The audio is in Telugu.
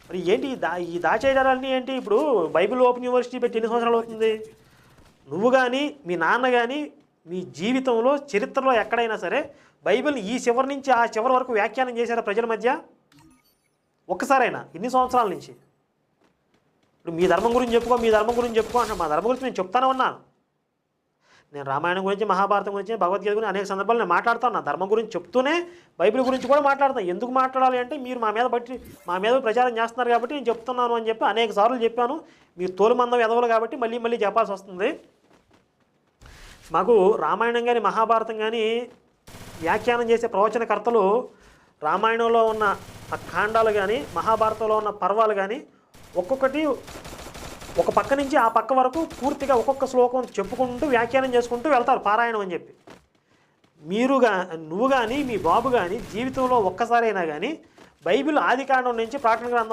మరి ఏంటి ఈ దాచేయడాలన్నీ ఏంటి? ఇప్పుడు బైబిల్ ఓపెన్ యూనివర్సిటీ పెట్టి ఎన్ని సంవత్సరాలు అవుతుంది? నువ్వు కానీ మీ నాన్న కానీ మీ జీవితంలో చరిత్రలో ఎక్కడైనా సరే బైబిల్ని ఈ చివరి నుంచి ఆ చివరి వరకు వ్యాఖ్యానం చేశారా ప్రజల మధ్య? ఒక్కసారైనా ఇన్ని సంవత్సరాల నుంచి? ఇప్పుడు మీ ధర్మం గురించి చెప్పుకో, మీ ధర్మం గురించి చెప్పుకో అంటే మా ధర్మం గురించి నేను చెప్తానే ఉన్నాను. నేను రామాయణం గురించి, మహాభారతం గురించి, భగవద్గీత గురించి అనేక సందర్భాలు నేను మాట్లాడుతాను. నా ధర్మం గురించి చెప్తూనే బైబిల్ గురించి కూడా మాట్లాడతాను. ఎందుకు మాట్లాడాలి అంటే మీరు మా మీద ప్రచారం చేస్తున్నారు కాబట్టి నేను చెప్తున్నాను అని చెప్పి అనేక సార్లు చెప్పాను. మీరు తోలుమందం ఎదవలు కాబట్టి మళ్ళీ మళ్ళీ చెప్పాల్సి వస్తుంది. మాకు రామాయణం కానీ మహాభారతం కానీ వ్యాఖ్యానం చేసే ప్రవచనకర్తలు రామాయణంలో ఉన్న ఆ కాండాలు కానీ మహాభారతంలో ఉన్న పర్వాలు కానీ ఒక్కొక్కటి ఒక పక్క నుంచి ఆ పక్క వరకు పూర్తిగా ఒక్కొక్క శ్లోకం చెప్పుకుంటూ వ్యాఖ్యానం చేసుకుంటూ వెళ్తారు పారాయణం అని చెప్పి. నువ్వు కానీ మీ బాబు కానీ జీవితంలో ఒక్కసారైనా కానీ బైబిల్ ఆదికాండం నుంచి ప్రకటన గ్రంథం